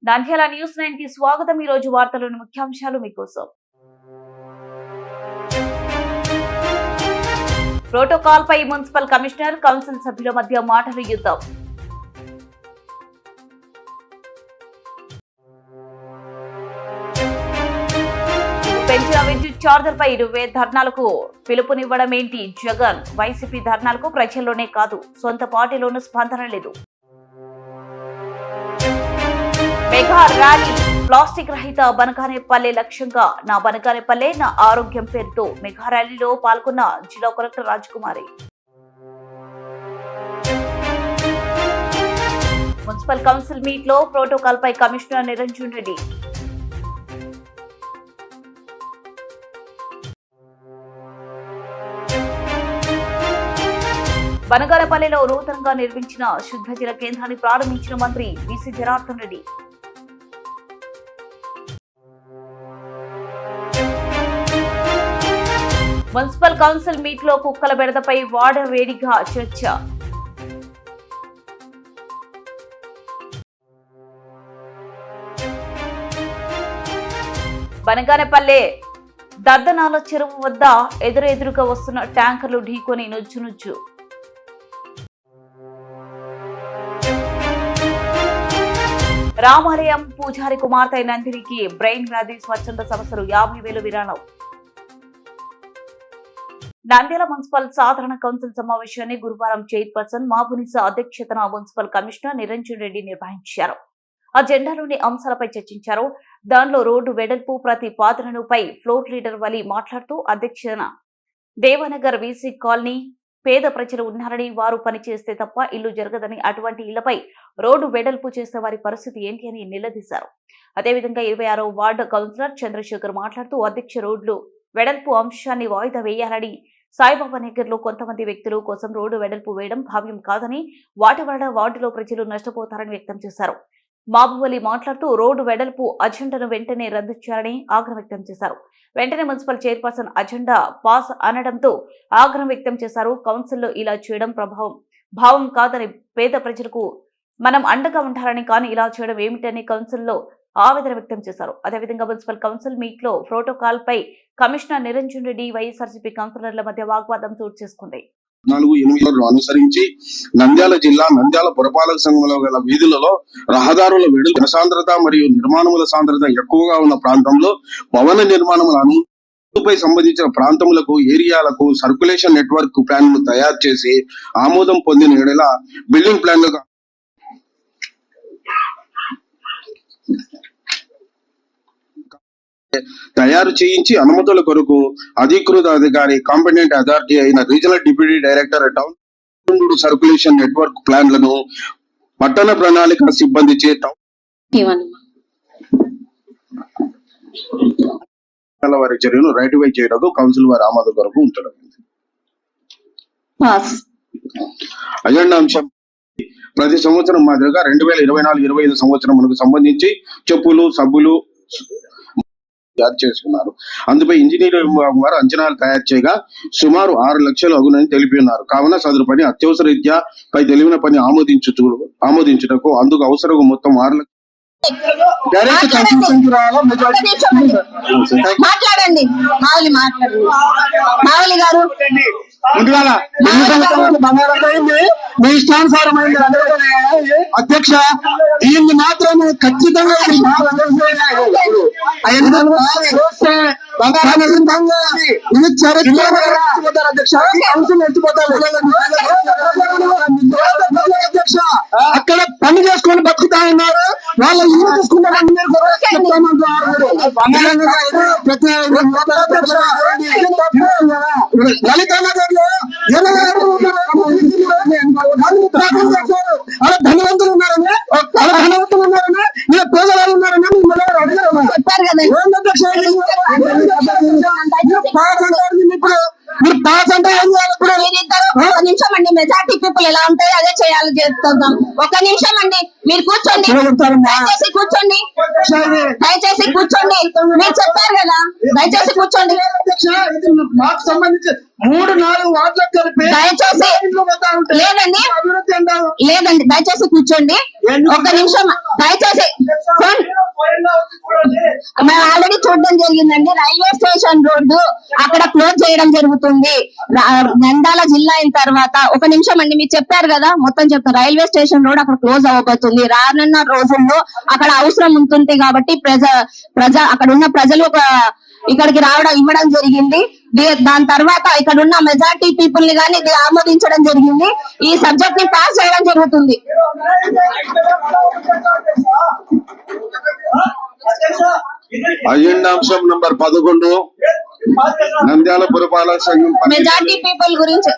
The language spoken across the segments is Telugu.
నంద్యాల న్యూస్ 9 కి స్వాగతం। ఈ రోజు వార్తలోని ముఖ్యాంశాలు మీకోసం। ప్రోటోకాల్ పై మున్సిపల్ కమిషనర్ కౌన్సిల్ సభ్యుల మధ్య మాటల యుద్ధం। పెంచిన విద్యుత్ ఛార్జీలపై ధర్నాలకు పిలుపునివ్వడం ఏంటి జగన్? వైసీపీ ధర్నాలకు ప్రజల్లోనే కాదు సొంత పార్టీలోనూ స్పందన లేదు। మెగా ర్యాలీ, ప్లాస్టిక్ రహిత బనగానేపల్లె లక్ష్యంగా నా బనగానేపల్లె నా ఆరోగ్యం పేరుతో మెగా ర్యాలీలో పాల్గొన్న జిల్లా కలెక్టర్ రాజకుమారి। మున్సిపల్ కౌన్సిల్ మీట్ లో ప్రోటోకాల్ పై కమిషనర్ నిరంజన్ రెడ్డి। బనగానేపల్లెలో నూతనంగా నిర్మించిన శుద్ధ జల కేంద్రాన్ని ప్రారంభించిన మంత్రి BC Janardhan Reddy. Municipal council meet లో కుక్కల బెడదపై వార్డ వేడిగా చర్చ। బనగానేపల్లె దద్దనాల చెరువు వద్ద ఎదురెదురుగా వస్తున్న ట్యాంకర్లు ఢీకొని నుజ్జు। రామాలయం పూజారి కుమార్తె నందినికి బ్రెయిన్ వ్యాధి, స్వచ్ఛంద సంస్థలు 50,000 విరాళం। నంద్యాల మున్సిపల్ సాధారణ కౌన్సిల్ సమావేశాన్ని గురువారం చైర్పర్సన్ మాబునిసా అధ్యక్షతన మున్సిపల్ కమిషనర్ నిరంజన్ రెడ్డి నిర్వహించారు। అజెండాలోని అంశాలపై చర్చించారు। దానిలో రోడ్డు వెడల్పు ప్రతిపాదనలపై ఫ్లోర్ లీడర్ వలి మాట్లాడుతూ అధ్యక్షతన దేవనగర్ వీసీ కాలనీ పేద ప్రజలు ఉన్నారని, వారు పనిచేస్తే తప్ప ఇల్లు జరగదని, అటువంటి ఇళ్లపై రోడ్డు వెడల్పు చేస్తే వారి పరిస్థితి ఏంటి అని నిలదీశారు। అదేవిధంగా 26వ వార్డు కౌన్సిలర్ చంద్రశేఖర్ మాట్లాడుతూ అధ్యక్ష రోడ్లు వెడల్పు అంశాన్ని వాయిదా వేయాలని, సాయిబాబా నగర్ లో కొంతమంది వ్యక్తుల కోసం రోడ్డు వెడల్పు వేయడం భావ్యం కాదని, వాటి వలన వార్డులో ప్రజలు నష్టపోతారని వ్యక్తం చేశారు। మాబువలి మాట్లాడుతూ రోడ్డు వెడల్పు అజెండాను వెంటనే రద్దు చేయాలని ఆగ్రహం వ్యక్తం చేశారు। వెంటనే మున్సిపల్ చైర్పర్సన్ అజెండా పాస్ అనడంతో ఆగ్రహం వ్యక్తం చేశారు। కౌన్సిల్లో ఇలా చేయడం భావం కాదని, పేద ప్రజలకు మనం అండగా ఉంటారని, కానీ ఇలా చేయడం ఏమిటని కౌన్సిల్లో ఆవేదన వ్యక్తం చేశారు। అదేవిధంగా మున్సిపల్ కౌన్సిల్ మీట్ లో ప్రోటోకాల్ పై కమిషనర్ నిరంజన్ రెడ్డి, వైఎస్ఆర్సీపీ కౌన్సిలర్ల మధ్య వాగ్వాదం చోటు చేసుకుంది। 4-8 అనుసరించి నంద్యాల జిల్లా నంద్యాల పురపాలక సంఘంలో గల వీధులలో రహదారుల వెడల్పు, జనసాంద్రత మరియు నిర్మాణముల సాంద్రత ఎక్కువగా ఉన్న ప్రాంతంలో భవన నిర్మాణములను సంబంధించిన ప్రాంతములకు, ఏరియాలకు సర్క్యులేషన్ నెట్వర్క్ ప్లాన్లు తయారు చేసి ఆమోదం పొందిన ఎడల బిల్డింగ్ ప్లాన్లు తయారు చేయించి అనుమతుల కొరకు అధికృత అధికారి, కాంపిటెంట్ అథారిటీ అయిన regional deputy director town circulation network ప్లాన్లను పట్టణ ప్రణాళిక సిబ్బంది చే వారి చర్యను రైటిఫై చేయడం కౌన్సిల్ వారి ఆమోదం కొరకు ఉంచడం। అజెండా అంశం ప్రతి సంవత్సరం మాదిరిగా 2024-25 సంవత్సరమునకు సంబంధించి చెప్పులు, సబ్బులు తయారు చేసుకున్నారు। అందుపై ఇంజనీరింగ్ వారు అంచనాలు తయారు చేయగా సుమారు 6 లక్షలు అగునని తెలిపి ఉన్నారు। కావున సదరు పని అత్యవసర రీత్యా పై తెలివిన పని ఆమోదించుటకు అందుకు అవసరం మొత్తం 6 లక్షలు మాట్లాడండి మావలి గారు। మీ ఇష్టానుసారమైన అధ్యక్ష, దీన్ని మాత్రం ఖచ్చితంగా అక్కడ పని చేసుకొని బతుకుతా ఉన్నారు, వాళ్ళ ఇల్లు తీసుకుంటారు। లలిత నగర్ లో అలా ధనవంతులు ఉన్నారని, ఇలా పేదవాళ్ళు ఉన్నారని చెప్పారు కదా। మీరు పాస్ అంటే ఏం చేయాలి? ఇప్పుడు నిమిషం అండి, మెజార్టీ పీపుల్ ఎలా ఉంటాయో అదే చేయాలి చేస్తాం. ఒక నిమిషం అండి, మీరు కూర్చోండి, దయచేసి కూర్చోండి, దయచేసి కూర్చోండి. మీరు చెప్పారు కదా, దయచేసి కూర్చోండి. మాకు సంబంధించి 3-4 వార్డులకు కలిపి దయచేసి లేదండి, అభివృద్ధి అంటారు. లేదండి, దయచేసి కూర్చోండి. ఒక నిమిషం దయచేసి. మేము ఆల్రెడీ చూడడం జరిగిందండి. రైల్వే స్టేషన్ రోడ్డు అక్కడ క్లోజ్ చేయడం జరుగుతుంది. నంద్యాల జిల్లా అయిన తర్వాత ఒక నిమిషం అండి, మీరు చెప్పారు కదా, మొత్తం చెప్తారు. రైల్వే స్టేషన్ రోడ్ అక్కడ క్లోజ్ అవ్వబోతుంది. రానున్న రోజుల్లో అక్కడ అవసరం ఉంటుంది కాబట్టి అక్కడ ఉన్న ప్రజలు ఇక్కడికి రావడం ఇవ్వడం జరిగింది. దాని తర్వాత ఇక్కడ ఉన్న మెజార్టీ పీపుల్ ని కానీ ఇది ఆమోదించడం జరిగింది. ఈ సబ్జెక్ట్ ని పాస్ చేయడం జరుగుతుంది. అజెండా అంశం నంబర్ 11 నంద్యాల పురపాలక సంఘం మెజార్టీ పీపుల్ గురించి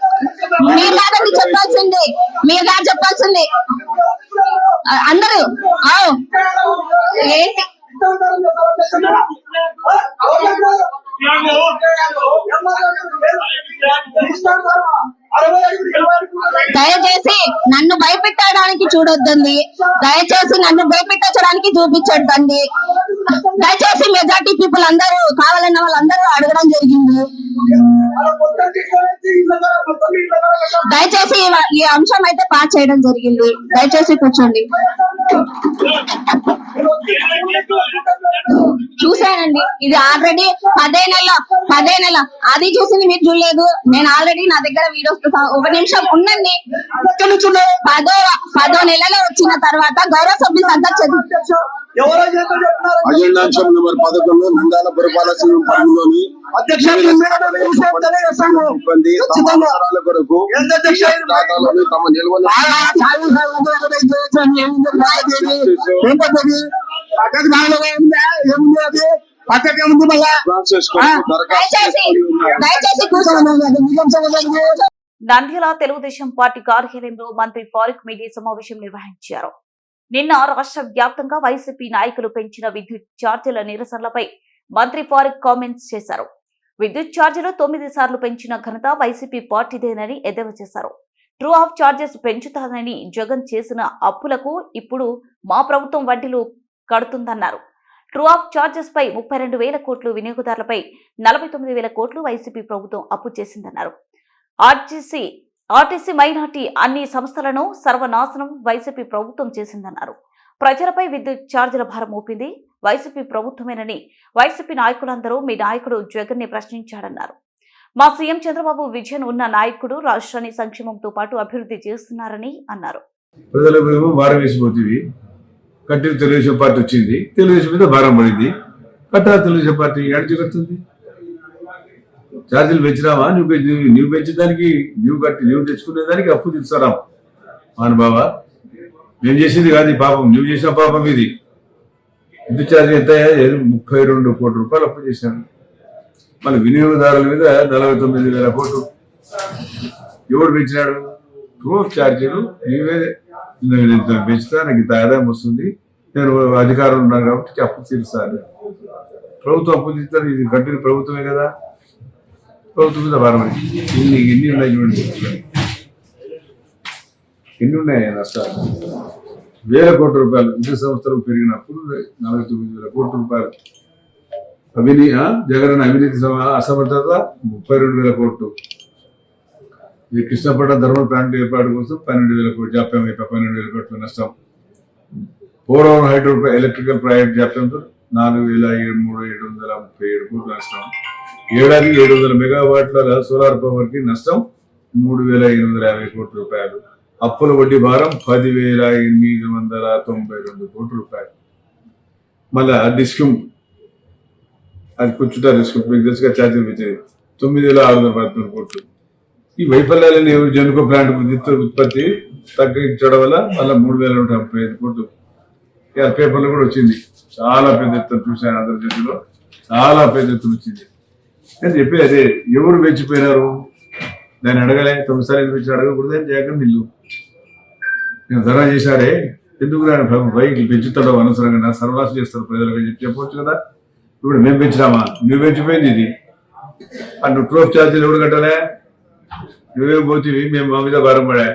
మీరు కాదండి చెప్పాల్సింది, మీరు కాదు చెప్పాల్సింది. అందరూ ఏంటి దయచేసి నన్ను భయపెట్టడానికి చూడొద్దండి, దయచేసి నన్ను భయపెట్టడానికి చూపించొద్దండి. దయచేసి మెజార్టీ పీపుల్ అందరూ కావాలన్న వాళ్ళందరూ అడగడం జరిగింది. దయచేసి ఈ అంశం అయితే పాస్ చేయడం జరిగింది. దయచేసి కూర్చోండి. చూసానండి, ఇది ఆల్రెడీ 10 నెలల అది చూసింది మీరు చూడలేదు. నేను ఆల్రెడీ నా దగ్గర వీడియోస్ ఒక నిమిషం ఉండండి. 10 నెలలో వచ్చిన తర్వాత గౌరవ సభ్యులు సందర్శించారు. అజెండా అంశం నంబర్ 11 నంద్యాల పురపాలక సంఘం పరిధిలోని సిబ్బంది తమ అవసరాల కొరకు ఖాతాలోని తమ నిల్వలు నంద్యాల తెలుగుదేశం పార్టీ కార్యాలయంలో మంత్రి ఫారూక్ మీడియా సమావేశం నిర్వహించారు. నిన్న రాష్ట్ర వ్యాప్తంగా వైసీపీ నాయకులు పెంచిన విద్యుత్ ఛార్జీల నిరసనలపై మంత్రి ఫారూక్ కామెంట్స్ చేశారు. విద్యుత్ ఛార్జీలు 9 సార్లు పెంచిన ఘనత వైసీపీ పార్టీదేనని ఎద్దేవా చేశారు. ట్రూ ఆఫ్ ఛార్జెస్ పెంచుతానని జగన్ చేసిన అప్పులకు ఇప్పుడు మా ప్రభుత్వం వడ్డీలు కడుతుందన్నారు. ట్రూ ఆఫ్ ఛార్జెస్ పై 32,000 కోట్లు, వినియోగదారులపై 49,000 కోట్లు వైసీపీ ప్రభుత్వం అప్పు చేసిందన్నారు. ఆర్టీసీ మైనార్టీ అన్ని సంస్థలను సర్వనాశనం వైసీపీ ప్రభుత్వం చేసిందన్నారు. ప్రజలపై విద్యుత్ ఛార్జీల భారం మోపింది వైసీపీ ప్రభుత్వమేనని వైసీపీ నాయకులందరూ మీ నాయకుడు జగన్ ని ప్రశ్నించాడన్నారు. మా సీఎం చంద్రబాబు విజన్ ఉన్న నాయకుడు రాష్ట్రాన్ని సంక్షేమంతో పాటు అభివృద్ధి చేస్తున్నారని అన్నారు. ప్రజలకు భారం వేసిపోతుంది. కట్టిన తెలుగుదేశం పార్టీ వచ్చింది, తెలుగుదేశం మీద భారం పడింది. కట్టాల తెలుగుదేశం పార్టీ ఎడిచి కడుతుంది. ఛార్జీలు పెంచినామా? నువ్వు పెంచేదానికి నువ్వు తెచ్చుకునే దానికి అప్పు తీసుకోరా మహానుభావ. మేము చేసేది కాదు పాపం, నువ్వు చేసిన పాపం ఇది. విద్యుత్ ఛార్జీ ఎంత? 32 కోట్ల రూపాయలు అప్పు చేశాను. మన వినియోగదారుల మీద 49,000 కోట్లు. ఎవడు పెంచినాడు? ట్రూ ఆఫ్ ఛార్జీలు నీవే పెంచుతా, నాకు ఇంత ఆదాయం వస్తుంది, నేను అధికారులు ఉన్నాను కాబట్టి అప్పు తీరుస్తాను. ప్రభుత్వం అప్పు తీరుతాను, ఇది కట్టిన ప్రభుత్వమే కదా, ప్రభుత్వం మీద భారం. ఎన్ని ఉన్నాయి చూడండి, ఎన్ని ఉన్నాయి నష్టాలు. 1,000 కోట్ల రూపాయలు విద్యుత్ సంస్థలకు పెరిగినప్పుడు 49,000 కోట్ల రూపాయలు. జగన్ అవినీతి అసమర్థత 32,000 కోట్లు. ఇది కృష్ణపట్నం ధర్మల్ ప్లాంట్ ఏర్పాటు కోసం 12,000 కోట్లు జాప్యం అయిపోయి 12,000 కోట్ల నష్టం. పోలవరం హైడ్రో ఎలక్ట్రికల్ ప్రాజెక్ట్ జాప్యంతో 4,737 కోట్ల నష్టం. ఏడాదికి 700 మెగావాట్ల సోలార్ పవర్ కి నష్టం 3,850 కోట్ల రూపాయలు. అప్పుల వడ్డీ భారం 10,892 కోట్ల రూపాయలు. మళ్ళా డిస్కమ్ అది కూర్చుంటా డిస్కమ్ మీకు తెలుసుగా ఛార్జీలు పెంచేది 9,613 కోట్లు. ఈ వైఫల్యాలని జనుకో ప్లాంట్ విద్యుత్ ఉత్పత్తి తగ్గించడం వల్ల మళ్ళీ 3,135 కోట్లు. పేపర్లో కూడా వచ్చింది, చాలా పెద్ద ఎత్తున చూశాను, ఆంధ్రప్రదేశ్లో చాలా పెద్ద ఎత్తున వచ్చింది అని చెప్పి. అదే ఎవరు పెంచిపోయినారు దాన్ని అడగలే. 9 సార్లు ఎందుకు పెంచి అడగకూడదు అని జగన్ నిల్లు నేను ధర చేశారే, ఎందుకు బైక్ పెంచుతాడో అనవసరంగా సర్వనాశం చేస్తారు ప్రజలకు అని చెప్పవచ్చు కదా. ఇప్పుడు మేము పెంచినామా? నువ్వు పెంచిపోయింది ఇది. అటు ట్రూ ఆఫ్ ఛార్జీలు ఎవరు కట్టాలే? నువ్వేం పోతీవి, మేము మా మీద భారం పడా.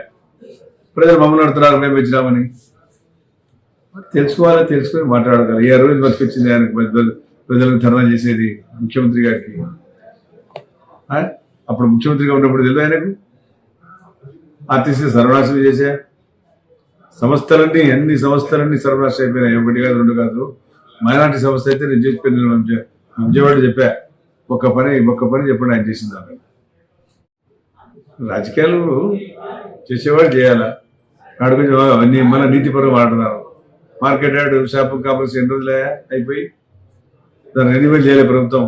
ప్రజలు మమ్మల్ని అడుగుతున్నారు మేము ఇచ్చినామని. తెలుసుకొని మాట్లాడగలరు. ఏ రోజు బతికొచ్చింది ఆయనకు ప్రజలకు ధర్నా చేసేది ముఖ్యమంత్రి గారికి. అప్పుడు ముఖ్యమంత్రిగా ఉన్నప్పుడు తెలియదు ఆయనకు ఆర్టీసీ సర్వనాశనం చేసే అన్ని సంస్థలన్నీ సర్వనాశనం అయిపోయినాయి. ఒకటి కాదు, రెండు కాదు. మైనార్టీ సంస్థ అయితే నేను చెప్పాను, విజయవాడ చెప్పా, ఒక్క పని చెప్పండి ఆయన చేసింది. రాజకీయాలు చేసేవాడు చేయాలా. అడుగు అన్ని మన నీతిపరంగా మాట్లాడుతున్నారు. మార్కెట్ యార్డ్ షాపింగ్ కాంప్లెక్స్ ఎన్ని రోజులే అయిపోయి దాన్ని రెన్యువల్ చేయలేదు ప్రభుత్వం.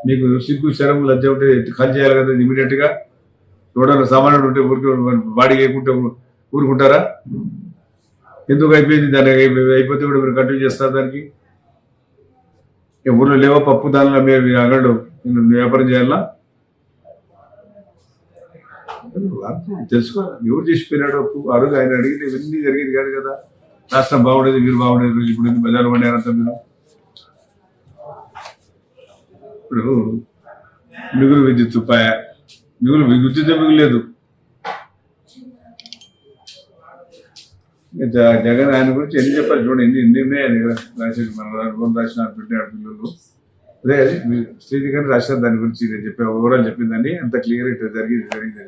మీకు సిగ్గు శరం లజ్జ ఉంటే ఖాళీ చేయాలి కదా ఇమీడియట్గా. ఎవడన్నా సామాన్యుడు ఉంటే బాడీ వేయకుంటే ఊరుకుంటారా? ఎందుకు అయిపోయింది? దాన్ని అయిపోతే కూడా మీరు కంటిన్యూ చేస్తారు. దానికి ఊళ్ళో లేవో పప్పు దానిలో మీరు అంగళ్ళు వ్యాపారం చేయాలా? తెలుసుకోవాలి ఎవరు చేసిపోయినాడు అప్పు. ఆ రోజు ఆయన అడిగితే ఇవన్నీ జరిగేది కాదు కదా. రాష్ట్రం బాగుండేది, మీరు బాగుండేది. ఇప్పుడు బజారు పడ్డారంతా మీరు. ఇప్పుడు మిగులు విద్యుత్ మిగులేదు. జగన్ ఆయన గురించి ఎన్ని చెప్పాలి చూడండి. ఎన్ని ఉన్నాయి ఆయన రాసేది. మన రాసిన పెట్టాడు పిల్లలు. అదే శ్రీధి గారు రాశారు దాని గురించి. నేను చెప్పా ఓవరాల్ చెప్పిందని అంత క్లియర్ ఇట్లా జరిగిందని.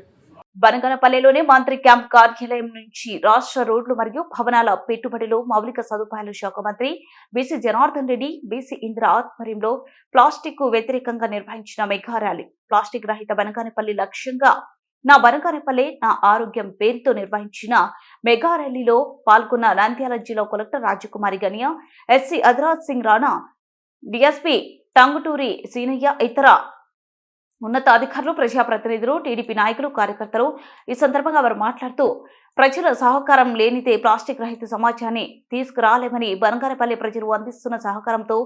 బనగనపల్లిలోని మంత్రి క్యాంప్ కార్యాలయం నుంచి రాష్ట్ర రోడ్లు మరియు భవనాల పెట్టుబడులు మౌలిక సదుపాయాల శాఖ మంత్రి బీసీ జనార్దన్ రెడ్డి, బీసీ ఇంద్ర ఆధ్వర్యంలో ప్లాస్టిక్ కు వ్యతిరేకంగా నిర్వహించిన మెగా ర్యాలీ. ప్లాస్టిక్ రహిత బనగానపల్లి లక్ష్యంగా నా బనగానపల్లి నా ఆరోగ్యం పేరుతో నిర్వహించిన మెగా ర్యాలీలో పాల్గొన్న నంద్యాల జిల్లా collector Rajakumari Ganiya, SC Adhiraj Singh Rana, DSP Tanguturi Seenaiah, ఇతర ఉన్నతాధికారులు, ప్రజాప్రతినిధులు, టీడీపీ నాయకులు, కార్యకర్తలు ఈ సందర్భంగా వారు మాట్లాడుతూ ప్రజల సహకారం లేనిదే ప్లాస్టిక్ రహిత సమాజాన్ని తీసుకురాలేమని, బనగానపల్లి ప్రజలు అందిస్తున్న సహకారంతో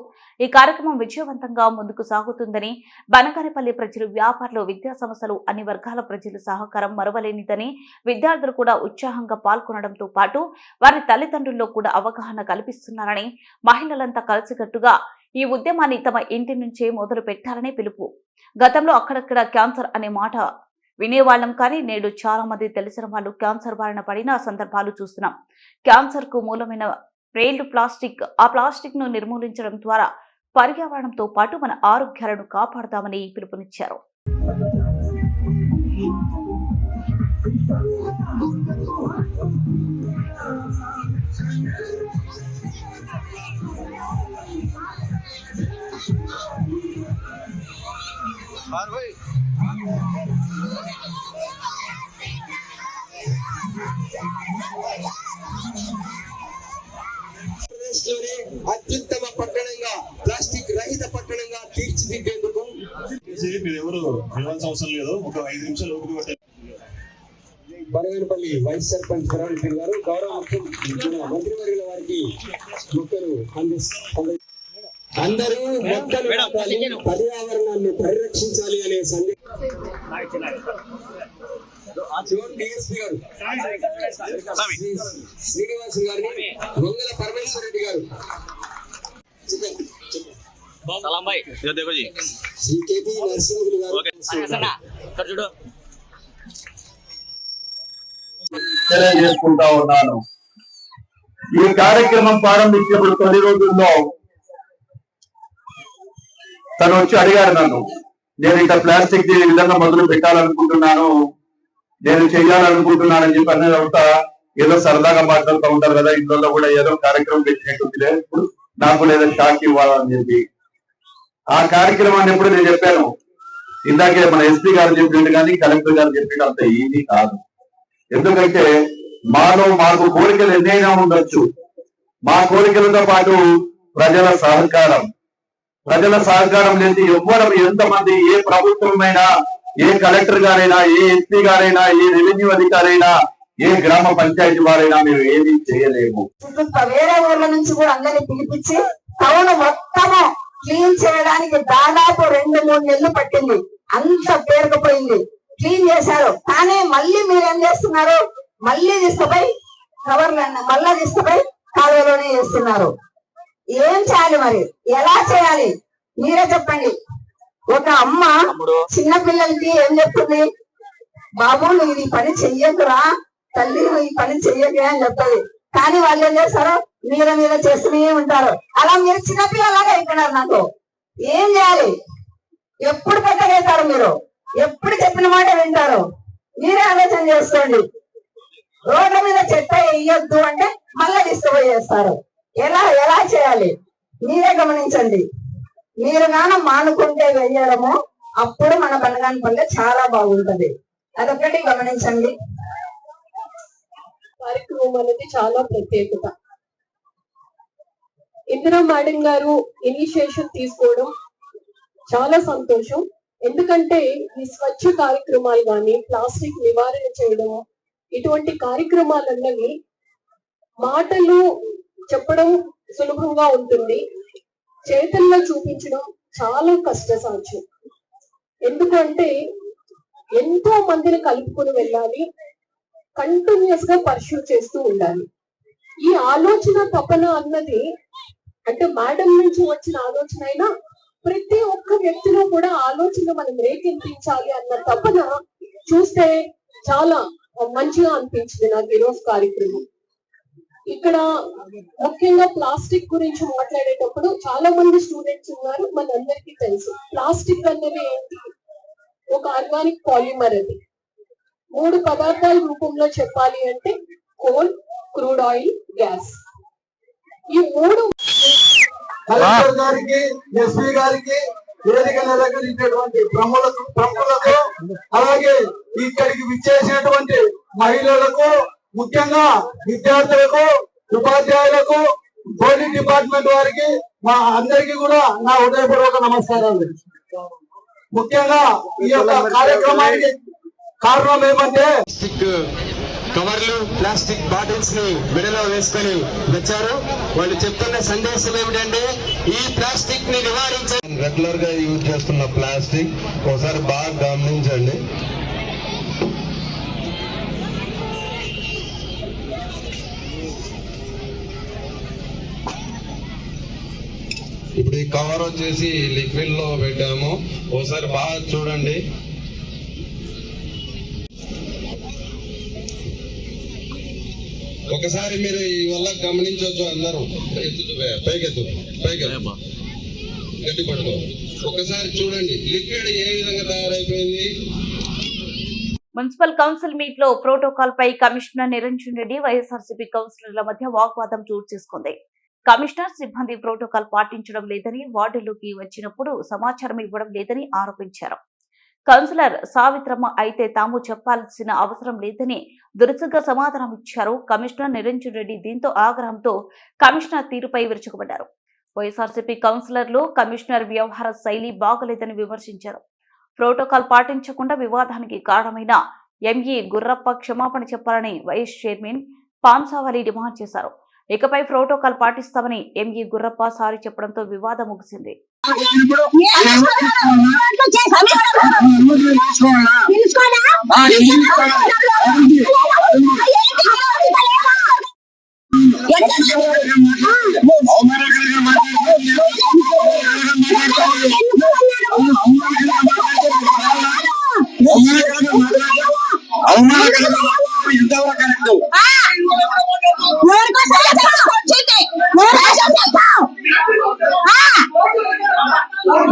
ఈ కార్యక్రమం విజయవంతంగా ముందుకు సాగుతుందని, బనగానపల్లి ప్రజలు, వ్యాపారులు, విద్యా సంస్థలు, అన్ని వర్గాల ప్రజల సహకారం మరువలేనిదని, విద్యార్థులు కూడా ఉత్సాహంగా పాల్గొనడంతో పాటు వారి తల్లిదండ్రుల్లో కూడా అవగాహన కల్పిస్తున్నారని, మహిళలంతా కలిసికట్టుగా ఈ ఉద్యమాన్ని తమ ఇంటి నుంచే మొదలు పెట్టాలని పిలుపు. గతంలో అక్కడక్కడ క్యాన్సర్ అనే మాట వినేవాళ్లం, కానీ నేడు చాలా మంది తెలిసిన వాళ్ళు క్యాన్సర్ బారిన పడిన సందర్భాలు చూస్తున్నాం. క్యాన్సర్ కు మూలమైన రేల్డ్ ప్లాస్టిక్. ఆ ప్లాస్టిక్ ను నిర్మూలించడం ద్వారా పర్యావరణంతో పాటు మన ఆరోగ్యాలను కాపాడదామని పిలుపునిచ్చారు. అత్యుత్తమ పట్టణంగా, ప్లాస్టిక్ రహిత పట్టణంగా తీర్చిదిద్దేందుకు మీరు ఎవరు వెళ్ళాల్సిన అవసరం లేదు. ఒక 5 నిమిషాలు ఓపిక పట్టాలి. బనగానపల్లి వైస్ సర్పంచ్ కరణ్ గారు గౌరవ మంత్రివర్యుల వారికి మొక్కలు అందరూ మొక్కలు నాటాలి, పర్యావరణాన్ని పరిరక్షించాలి అనే సందేశం శ్రీనివాస్ గారిని, వంగల పరమేశ్వర రెడ్డి గారు, శ్రీ కేపీ నరసింహులు గారు తెలియజేసుకుంటా ఉన్నాను. ఈ కార్యక్రమం ప్రారంభించినప్పుడు కొన్ని రోజుల్లో తను వచ్చి అడిగారు నన్ను, నేను ఇట్లా ప్లాస్టిక్ ఈ విధంగా మొదలు పెట్టాలనుకుంటున్నాను, నేను చెయ్యాలనుకుంటున్నానని చెప్పి అన్న తర్వాత ఏదో సరదాగా మాట్లాడుతూ ఉంటారు కదా, ఇంట్లో కూడా ఏదో కార్యక్రమం పెట్టినట్టుంది, ఇప్పుడు నాకు లేదా షాక్ ఇవ్వాలని చెప్పి ఆ కార్యక్రమాన్ని ఎప్పుడు నేను చెప్పాను. ఇందాకే మన ఎస్పీ గారు చెప్పినట్టు కానీ కలెక్టర్ గారు చెప్పినట్టు అంత ఈజీ కాదు. ఎందుకంటే మాకు కోరికలు ఎన్నైనా ఉండొచ్చు. మా కోరికలతో పాటు ప్రజల సహకారం లేని ఎవ్వరు, ఎంతమంది, ఏ ప్రభుత్వమైనా, ఏ కలెక్టర్ గారైనా, ఏ ఎస్పీ గారైనా, ఏ రెవెన్యూ అధికారైనా, ఏ గ్రామ పంచాయతీ వారైనా మేము ఏమీ చేయలేము. వేరే ఊర్ల నుంచి కూడా అందరినీ పిలిపించి టౌన్ మొత్తము క్లీన్ చేయడానికి దాదాపు 2-3 నెలలు పట్టింది. అంత పేరుకుపోయింది, క్లీన్ చేశారు. కానీ మళ్ళీ మీరు ఏం చేస్తున్నారు, మళ్ళీ తీసుకుపోయి కవర్లన్నీ మళ్ళా తీసుకుపోయి కాలువలోనే చేస్తున్నారు. ఏం చేయాలి మరి, ఎలా చేయాలి మీరే చెప్పండి. ఒక అమ్మ చిన్న పిల్లలకి ఏం చెప్తుంది, బాబు నువ్వు ఈ పని చెయ్యకురా, తల్లి నువ్వు ఈ పని చెయ్యకే అని చెప్తుంది. కానీ వాళ్ళు ఏం చేస్తారో మీద చేస్తూనే ఉంటారు. అలా మీరు చిన్నపిల్లలాగా అయిపోయినారు. నాకు ఏం చేయాలి? ఎప్పుడు పెద్దగవుతారు మీరు? ఎప్పుడు చెప్పిన మాట వింటారు? మీరే ఆలోచన చేసుకోండి. రోడ్ల మీద చెత్త వేయొద్దు అంటే మళ్ళా తీసుకుపోయేస్తారు. ఎలా చేయాలి మీరే గమనించండి. మీరు గాన మానుకుంటే వెయ్యడము, అప్పుడు మన బనగానపల్లె చాలా బాగుంటది. అదొకటి గమనించండి. కార్యక్రమం అనేది చాలా ప్రత్యేకత. ఇందిరా మేడం గారు ఇనిషియేషన్ తీసుకోవడం చాలా సంతోషం. ఎందుకంటే ఈ స్వచ్ఛ కార్యక్రమాలు కానీ, ప్లాస్టిక్ నివారణ చేయడం, ఇటువంటి కార్యక్రమాలన్నవి మాటలు చెప్పడం సులభంగా ఉంటుంది, చేతల్లో చూపించడం చాలా కష్టసాధ్యం. ఎందుకంటే ఎంతో మందిని కలుపుకొని వెళ్ళాలి, కంటిన్యూస్ గా పర్స్యూ చేస్తూ ఉండాలి. ఈ ఆలోచన తపన అన్నది అంటే మేడం నుంచి వచ్చిన ఆలోచన అయినా ప్రతి ఒక్క వ్యక్తిలో కూడా ఆలోచన మనం రేకెత్తించాలి అన్న తపన చూస్తే చాలా మంచిగా అనిపించింది నాకు ఈరోజు కార్యక్రమం. ఇక్కడ ముఖ్యంగా ప్లాస్టిక్ గురించి మాట్లాడేటప్పుడు చాలా మంది స్టూడెంట్స్ ఉన్నారు. మనందరికీ తెలుసు ప్లాస్టిక్ అన్నది ఏంటి? ఒక ఆర్గానిక్ పాలిమర్. అది 3 పదార్థాల రూపంలో చెప్పాలి అంటే కోల్, క్రూడ్ ఆయిల్, గ్యాస్. ఈ 3 కలెక్టర్ గారికి, ఎస్పీ గారికి, వేదికను అలంకరించినటువంటి ప్రముఖులకు, అలాగే ఇక్కడికి విచ్చేసినటువంటి మహిళలకు, ముఖ్యంగా విద్యార్థులకు, ఉపాధ్యాయులకు, పోలీస్ డిపార్ట్మెంట్ వారికి, మా అందరికీ కూడా నా హృదయపూర్వక నమస్కారాలు. ముఖ్యంగా ఈ యొక్క కార్యక్రమానికి కారణం ఏమంటే ప్లాస్టిక్ కవర్లు, ప్లాస్టిక్ బాటిల్స్ ని విడలో వేసుకొని వచ్చారు. వాళ్ళు చెప్తున్న సందేశం ఏమిటంటే ఈ ప్లాస్టిక్ ని నివారించాలి. రెగ్యులర్ గా యూజ్ చేస్తున్న ప్లాస్టిక్ ఒకసారి బాగా గమనించండి. ఇప్పుడు ఈ కవర్ వచ్చేసి లిక్విడ్ లో పెట్టాము, ఒకసారి బాగా చూడండి. ఒకసారి మీరు ఈ వల్ల గమనించవచ్చు. అందరూ పైకెత్తు గట్టి పట్టుకో. ఒకసారి చూడండి లిక్విడ్ ఏ విధంగా తయారైపోయింది. మున్సిపల్ కౌన్సిల్ మీట్ లో ప్రోటోకాల్ పై కమిషనర్ నిరంజన్ రెడ్డి, వైఎస్ఆర్సీపీ కౌన్సిలర్ల మధ్య వాగ్వాదం చోటు చేసుకుంది. కమిషనర్ సిబ్బంది ప్రోటోకాల్ పాటించడం లేదని, వార్డులోకి వచ్చినప్పుడు సమాచారం ఇవ్వడం లేదని ఆరోపించారు. కౌన్సిలర్ సావిత్రమ్మ అయితే తాము చెప్పాల్సిన అవసరం లేదని దురుసుగా సమాధానం ఇచ్చారు కమిషనర్ నిరంజన్ రెడ్డి. దీంతో ఆగ్రహంతో కమిషనర్ తీరుపై విరుచుకుపడ్డారు. వైఎస్ఆర్సీపీ కౌన్సిలర్లు కమిషనర్ వ్యవహార శైలి బాగలేదని విమర్శించారు. ప్రోటోకాల్ పాటించకుండా వివాదానికి కారణమైన ఎంఈ గుర్రప్ప క్షమాపణ చెప్పాలని వైస్ చైర్మన్ పాంసావలి డిమాండ్ చేశారు. ఇకపై ప్రోటోకాల్ పాటిస్తామని ఎంఈ గుర్రప్ప సారీ చెప్పడంతో వివాదం ముగిసింది.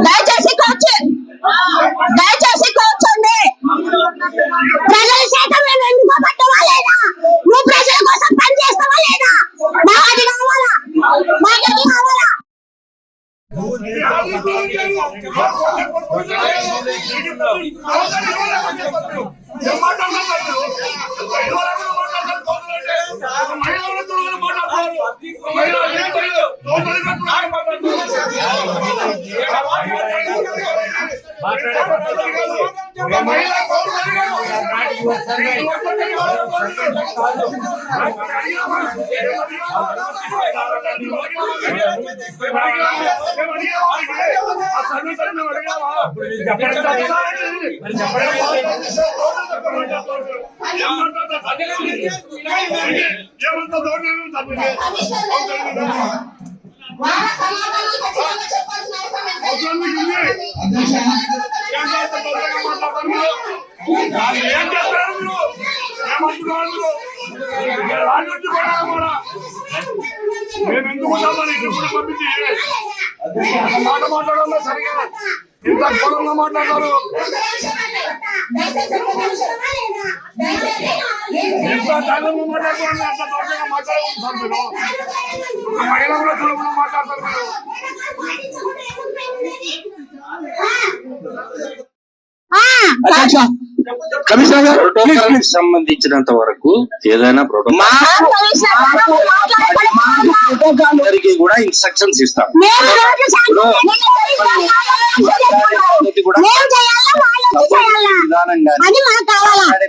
దయచేసి కూర్చోండి. ప్రజల శాతం మేము ఎన్నుకోబడ్డావా లేదా? నువ్వు ప్రజల కోసం పని చేస్తావా లేదా? మాకు కావాలా, మాకు కావాలా. ఏం చేస్తారు మీరు? మేము ఎందుకు ఉంటామని ఇప్పుడు పంపించి మాట మాట్లాడాలి సరిగా ఇంత ఘోరంగా మాట్లాడతారు. ఎంత ధైర్యంగా మాట్లాడుకోండి, అంత దౌర్యంగా మాట్లాడకూడదు సార్. మీరు ఒక మహిళ కూడా తెలుగులో మాట్లాడతారు మీరు. కమిషనర్ గారు ప్రోటోకాల్ సంబంధించినంత వరకు ఏదైనా ప్రోటోకాల్ కూడా ఇన్స్ట్రక్షన్స్ ఇస్తాం.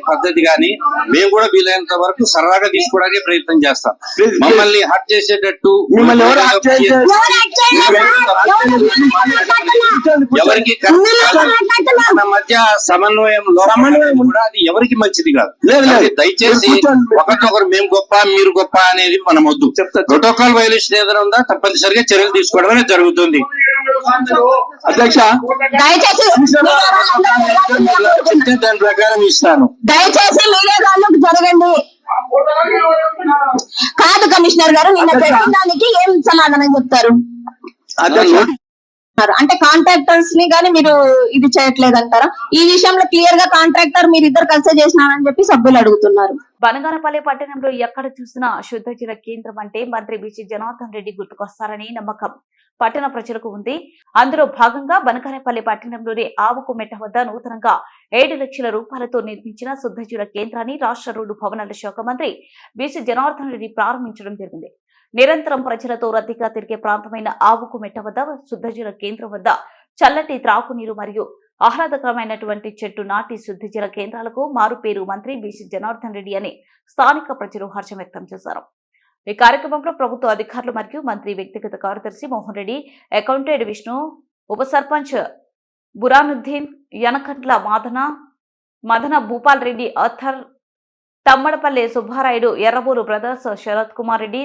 పద్ధతి కానీ మేము కూడా వీలైనంత వరకు సరదాగా తీసుకోవడానికి ప్రయత్నం చేస్తాం. మమ్మల్ని హట్ చేసేటట్టు ఎవరికి మన మధ్య సమన్వయం కూడా అది ఎవరికి మంచిది కాదు. దయచేసి ఒకరికొకరు మేము గొప్ప మీరు గొప్ప అనేది మనం వద్దు. ప్రోటోకాల్ వైలేషన్ ఏదైనా ఉందా తప్పనిసరిగా చర్యలు తీసుకోవడం అనేది జరుగుతుంది. అధ్యక్ష చెప్తే దాని ప్రకారం ఇస్తాను. దయచేసి మీడియా గాళ్ళకు జరగండి. కాదు కమిషనర్ గారు, నిన్న పెట్టిన దానికి ఏం సమాధానం చెప్తారు? అంటే కాంట్రాక్టర్స్ ని గానీ మీరు ఇది చేయట్లేదంటారా? ఈ విషయంలో క్లియర్ గా కాంట్రాక్టర్ మీరు ఇద్దరు కలిసే చేసినారని చెప్పి సభ్యులు అడుగుతున్నారు. బనగానపల్లి పట్టణంలో ఎక్కడ చూసినా శుద్ధ జల కేంద్రం అంటే మంత్రి బీసీ జనార్దన్ రెడ్డి గుర్తుకొస్తారని నమ్మకం పట్టణ ప్రజలకు ఉంది. అందులో భాగంగా బనగానపల్లి పట్టణంలోని ఆవుకు మెట్ట వద్ద నూతనంగా 7 లక్షల రూపాయలతో నిర్మించిన శుద్ధ జల కేంద్రాన్ని రాష్ట్ర రోడ్డు భవనాల శాఖ మంత్రి బీసీ జనార్దన్ రెడ్డి ప్రారంభించడం జరిగింది. నిరంతరం ప్రజలతో రద్దీగా తిరిగే ప్రాంతమైన ఆవుకు మెట్ట వద్ద శుద్ధ జల కేంద్రం వద్ద చల్లటి త్రాగునీరు మరియు ఆహ్లాదకరమైనటువంటి చెట్టు నాటి శుద్ధ జల కేంద్రాలకు మారు పేరు మంత్రి బీసీ జనార్దన్ రెడ్డి అని స్థానిక ప్రజలు హర్షం వ్యక్తం చేశారు. ఈ కార్యక్రమంలో ప్రభుత్వ అధికారులు మరియు మంత్రి వ్యక్తిగత కార్యదర్శి మోహన్ రెడ్డి, అకౌంటెంట్ విష్ణు, ఉప sarpanch Buranuddin, Yanakantla Madana Bhupal Reddy, Athar, Thammadapalli Subbarayudu, Errabooru brothers, Sharath Kumar Reddy,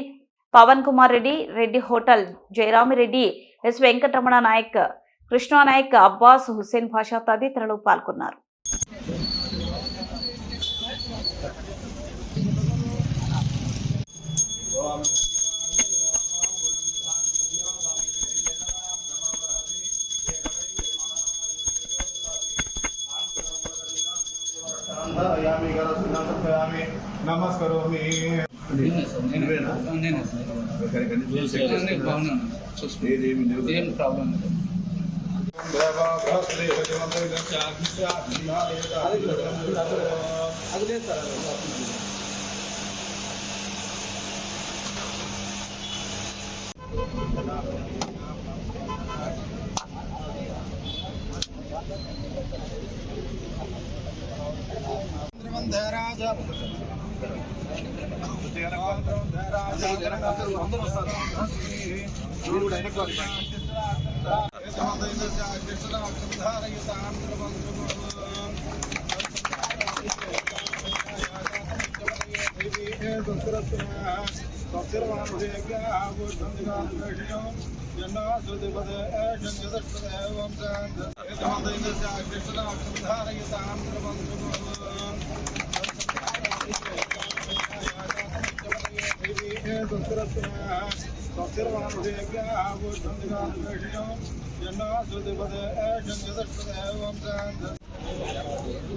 Pavan Kumar Reddy, Reddy hotel, Jayaramireddy, S Venkataramana Naik, Krishna Naik, Abbas, Hussain Basha తదితరులు పాల్గొన్నారు. నమస్కారం. ఏం ప్రాబ్లం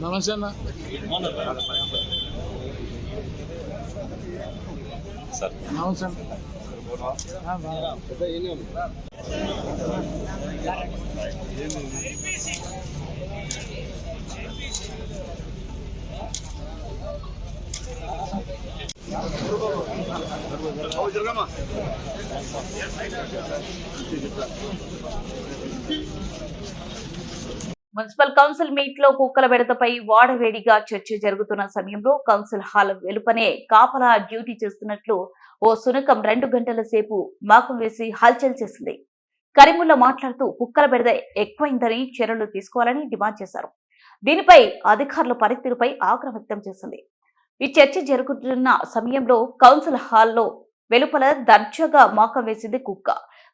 నమస్తే అన్న. నమస్తే మున్సిపల్ కౌన్సిల్ మీట్ లో కుక్కల బెడతపై వాడవేడిగా చర్చ జరుగుతున్న సమయంలో కౌన్సిల్ హాల్ వెలుపనే కాపలా డ్యూటీ చేస్తున్నట్లు ఓ శునకం 2 గంటల సేపు మాకం వేసి హల్చల్ చేసింది. కరీముల్లా మాట్లాడుతూ కుక్కల బెడత ఎక్కువైందని చర్యలు తీసుకోవాలని డిమాండ్ చేశారు. దీనిపై అధికారుల పనితీరుపై ఆగ్రహం వ్యక్తం చేసింది. ఈ చర్చ జరుగుతున్న సమయంలో కౌన్సిల్ హాల్లో వెలుపల దర్జాగా మాకం వేసింది కుక్క.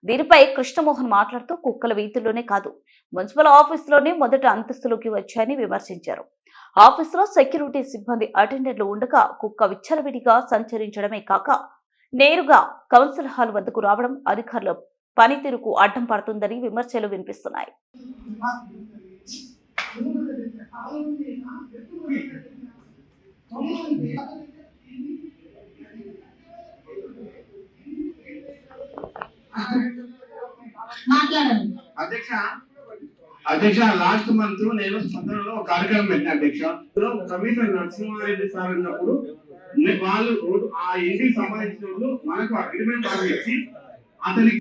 దీనిపై కృష్ణమోహన్ మాట్లాడుతూ కుక్కల వీధుల్లోనే కాదు మున్సిపల్ ఆఫీసులోనే మొదట అంతస్తులోకి వచ్చాయని విమర్శించారు. ఆఫీసులో సెక్యూరిటీ సిబ్బంది అటెండర్లు ఉండగా కుక్క విచ్చలవిడిగా సంచరించడమే కాక నేరుగా కౌన్సిల్ హాల్ వద్దకు రావడం అధికారుల పనితీరుకు అడ్డం పడుతుందని విమర్శలు వినిపిస్తున్నాయి. అధ్యక్ష లాస్ట్ మంత్ నేను సదనంలో ఒక కార్యక్రమం పెట్టిన అధ్యక్ష. కమిషనర్ నరసింహారెడ్డి సార్ ఉన్నప్పుడు వాళ్ళు ఆ ఇంటికి సంబంధించిన వాళ్ళు మనకు అగ్రిమెంట్ ఇచ్చి అతనికి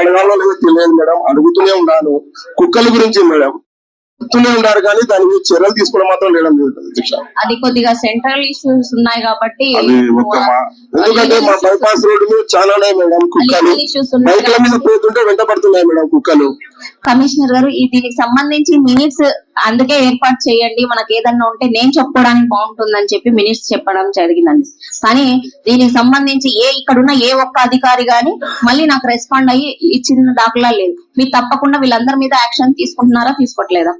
అడగాలో లేదో తెలియదు మేడం, అడుగుతూనే ఉన్నాను. కుక్కల గురించి మేడం చెప్తూనే ఉన్నారు కానీ దాని మీద చర్యలు తీసుకోవడం మాత్రం లేడం లేదు అధ్యక్ష. అది కొద్దిగా సెంట్రల్ ఇష్యూస్ ఉన్నాయి కాబట్టి అది మొత్తమా, ఎందుకంటే మా బైపాస్ రోడ్డు మీద చాలానే మేడం కుక్కలు బైక్ల మీద పోతుంటే వెంట పడుతున్నాయి మేడం కుక్కలు. కమిషనర్ గారు దీనికి సంబంధించి మినిట్స్ అందుకే ఏర్పాటు చేయండి, మనకి ఏదన్నా ఉంటే నేను చెప్పుకోవడానికి బాగుంటుందని చెప్పి మినిట్స్ చెప్పడం జరిగిందండి. కానీ దీనికి సంబంధించి ఇక్కడున్న ఏ ఒక్క అధికారి గాని మళ్ళీ నాకు రెస్పాండ్ అయ్యి ఇచ్చిన దాఖలా లేదు. మీరు తప్పకుండా వీళ్ళందరి మీద యాక్షన్ తీసుకుంటున్నారా, తీసుకోవట్లేదా?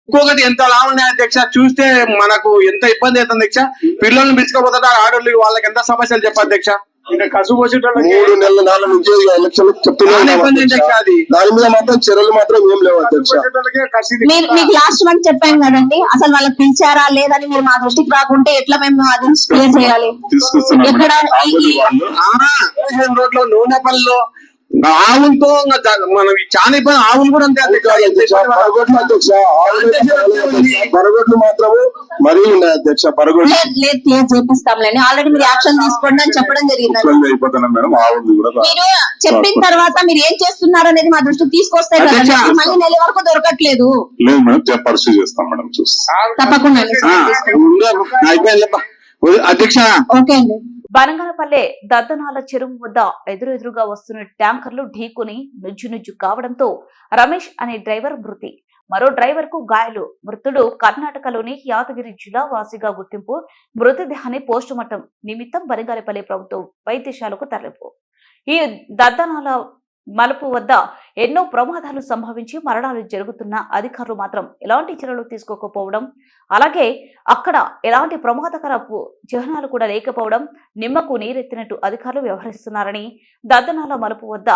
ఇంకొకటి ఎంత లా ఉన్నాయి అధ్యక్ష, చూస్తే మనకు ఎంత ఇబ్బంది అవుతుంది అధ్యక్ష. పిల్లల్ని పిలుచుకోపోతా ఆడోళ్ళు వాళ్ళకి ఎంత సమస్యలు చెప్ప అధ్యక్ష. ఇంకా కసు పోసేటోళ్ళకి 3 నెలల నాలుగు నుంచి ఎలక్షన్ దాని మీద మాత్రం చర్యలు మాత్రం ఏం లేవు అధ్యక్ష. మీకు లాస్ట్ మంత్ చెప్పాను కదండి, అసలు వాళ్ళకి పిలిచారా లేదని మీరు మా దృష్టికి రాకుంటే ఎట్లా మేము అది క్లియర్ చేయాలి? ఎక్కడ రోడ్లో నూనెపల్లిలో ఆవులతో మనం చాలా ఇబ్బంది. ఆవులు కూడా అంతే పరగొట్లు మాత్రము మరీ ఉన్నాయి అధ్యక్ష. పరగొట్లు లేదు క్లియర్ చేపిస్తాంలేండి, ఆల్రెడీ మీరు యాక్షన్ తీసుకోండి అని చెప్పడం జరిగింది. మీరు చెప్పిన తర్వాత మీరు ఏం చేస్తున్నారు అనేది మా దృష్టికి తీసుకొస్తే కదా, మళ్ళీ నెల వరకు దొరకట్లేదు. లేదు మేడం, పరిస్థితి చేస్తాం మేడం, తప్పకుండా అధ్యక్ష. ఓకే అండి. బనగానపల్లె దద్దనాల చెరువు వద్ద ఎదురుగా వస్తున్న ట్యాంకర్లు ఢీకొని నుజ్జు కావడంతో రమేష్ అనే డ్రైవర్ మృతి, మరో డ్రైవర్ కు గాయాలు. మృతుడు కర్ణాటకలోని యాదగిరి జిల్లా వాసిగా గుర్తింపు. మృతదేహాన్ని పోస్టుమార్టం నిమిత్తం బనగానపల్లె ప్రభుత్వ వైద్యశాలకు తరలింపు. ఈ దద్దనాల మలుపు వద్ద ఎన్నో ప్రమాదాలు సంభవించి మరణాలు జరుగుతున్న అధికారులు మాత్రం ఎలాంటి చర్యలు తీసుకోకపోవడం, అలాగే అక్కడ ఎలాంటి ప్రమాదకర చిహ్నాలు కూడా లేకపోవడం, నిమ్మకు నీరెత్తినట్టు అధికారులు వ్యవహరిస్తున్నారని, దద్దనాల మలుపు వద్ద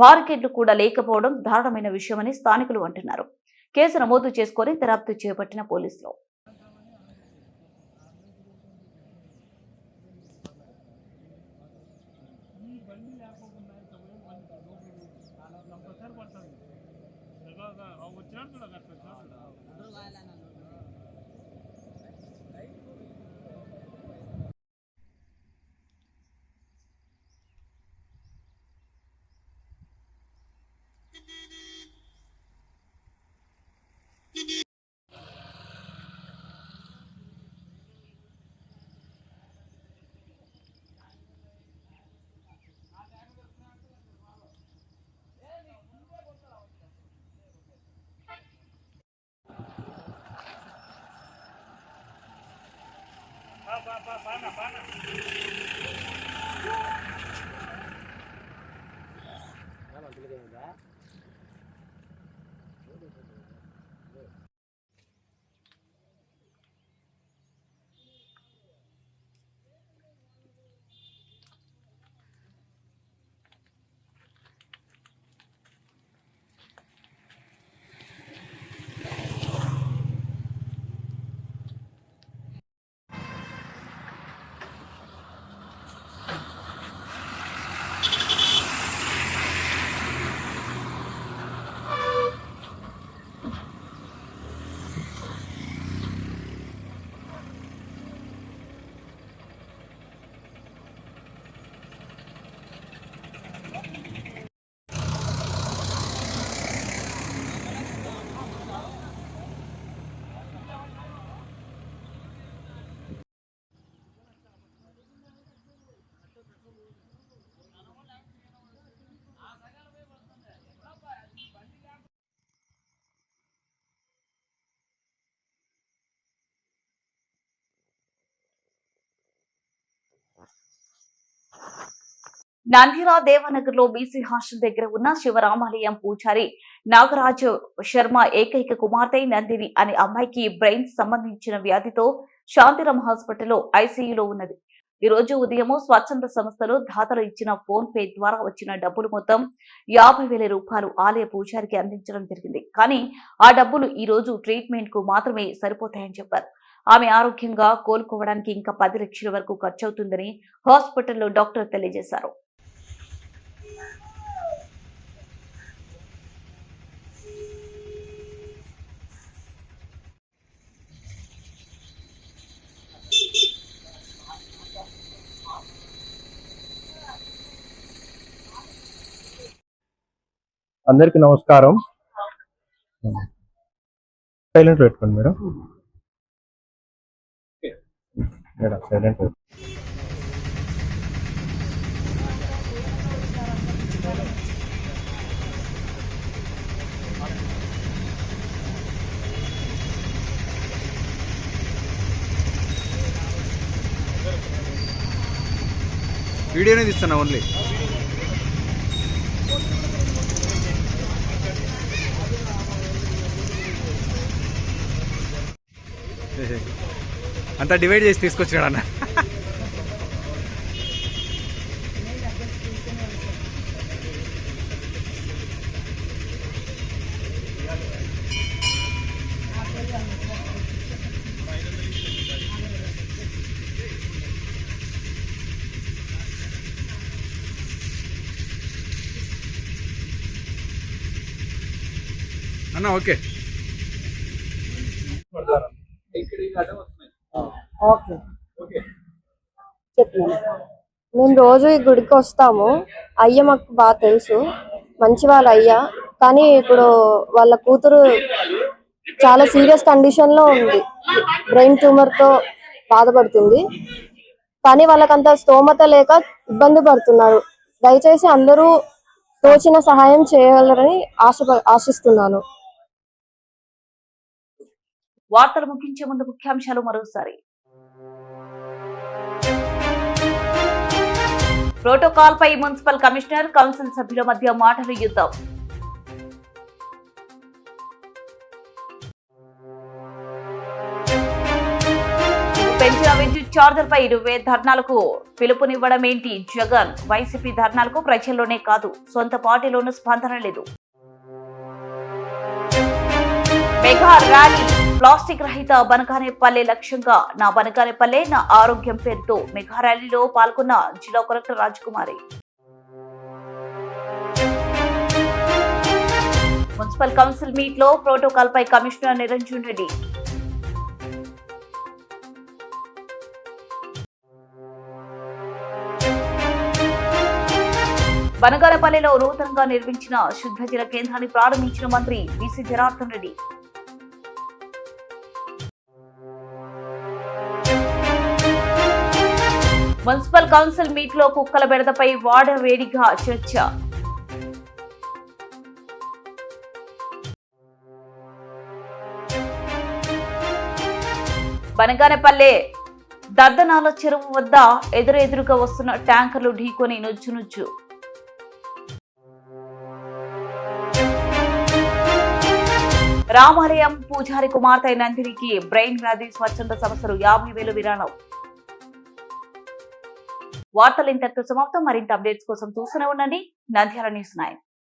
బారికేడ్లు కూడా లేకపోవడం దారుణమైన విషయమని స్థానికులు అంటున్నారు. కేసు నమోదు చేసుకుని దర్యాప్తు చేపట్టిన పోలీసులు. నంద్యాల దేవనగర్ లో బీసీ హాస్టల్ దగ్గర ఉన్న శివరామాలయం పూజారి నాగరాజు శర్మ ఏకైక కుమార్తె నందిని అనే అమ్మాయికి బ్రెయిన్ సంబంధించిన వ్యాధితో శాంతిరామ్ హాస్పిటల్లో ఐసీయూలో ఉన్నది. ఈ రోజు ఉదయం స్వచ్ఛంద సంస్థలు దాతలు ఇచ్చిన ఫోన్ పే ద్వారా వచ్చిన డబ్బులు మొత్తం 50,000 రూపాయలు ఆలయ పూజారికి అందించడం జరిగింది. కానీ ఆ డబ్బులు ఈ రోజు ట్రీట్మెంట్ కు మాత్రమే సరిపోతాయని చెప్పారు. ఆమె ఆరోగ్యంగా కోలుకోవడానికి ఇంకా 10 లక్షల వరకు ఖర్చవుతుందని హాస్పిటల్లో డాక్టర్ తెలియజేశారు. అందరికి నమస్కారం. సైలెంట్ పెట్టుకోండి మేడం. Madam silent. వీడియోనే తీస్తున్నా ఓన్లీ. అంతా డివైడ్ చేసి తీసుకొచ్చాడు అన్న. అన్న ఓకే. మేము రోజు ఈ గుడికి వస్తాము. అయ్య మాకు బాగా తెలుసు, మంచి వాళ్ళ అయ్య. కానీ ఇప్పుడు వాళ్ళ కూతురు చాలా సీరియస్ కండిషన్ లో ఉంది, బ్రెయిన్ ట్యూమర్ తో బాధపడుతుంది. కానీ వాళ్ళకంత స్తోమత లేక ఇబ్బంది పడుతున్నారు. దయచేసి అందరూ తోచిన సహాయం చేయగలరని ఆశిస్తున్నాను. వార్తలు ముగించే ముందు ముఖ్యాంశాలు మరోసారి. ప్రోటోకాల్ పై మున్సిపల్ కమిషనర్, కౌన్సిల్ సభ్యుల మధ్య మాటల యుద్ధం. పెంచిన విద్యుత్ ఛార్జర్ పై 20 ధర్నాలకు పిలుపునివ్వడం ఏంటి జగన్? వైసీపీ ధర్నాలకు ప్రజల్లోనే కాదు, సొంత పార్టీలోనూ స్పందన లేదు. మెగా ర్యాలీ, ప్లాస్టిక్ రహిత బనగానేపల్లె లక్ష్యంగా. నా బనగానేపల్లె నా ఆరోగ్యం పేరుతో మెగా ర్యాలీలో పాల్గొన్న జిల్లా కలెక్టర్ రాజకుమారి. మున్సిపల్ కౌన్సిల్ మీట్ లో ప్రోటోకాల్ పై కమిషనర్ నిరంజన్ రెడ్డి. బనగానేపల్లెలో నూతనంగా నిర్మించిన శుద్ధజల కేంద్రాన్ని ప్రారంభించిన మంత్రి BC Janardhan Reddy. Municipal council meet లో కుక్కల బెడదపై వాడవేడిగా చర్చ. బనగానేపల్లె దద్దనాల చెరువు వద్ద ఎదురెదురుగా వస్తున్న ట్యాంకర్లు ఢీకొని నుజ్జు. రామాలయం పూజారి కుమార్తె నందినికి బ్రెయిన్ వ్యాధి, స్వచ్ఛంద సంస్థలు 50,000 విరాళం. వార్తలు ఇంతటితో సమాప్తం. మరింత అప్డేట్స్ కోసం చూస్తూనే ఉండండి నంద్యాల న్యూస్ 9.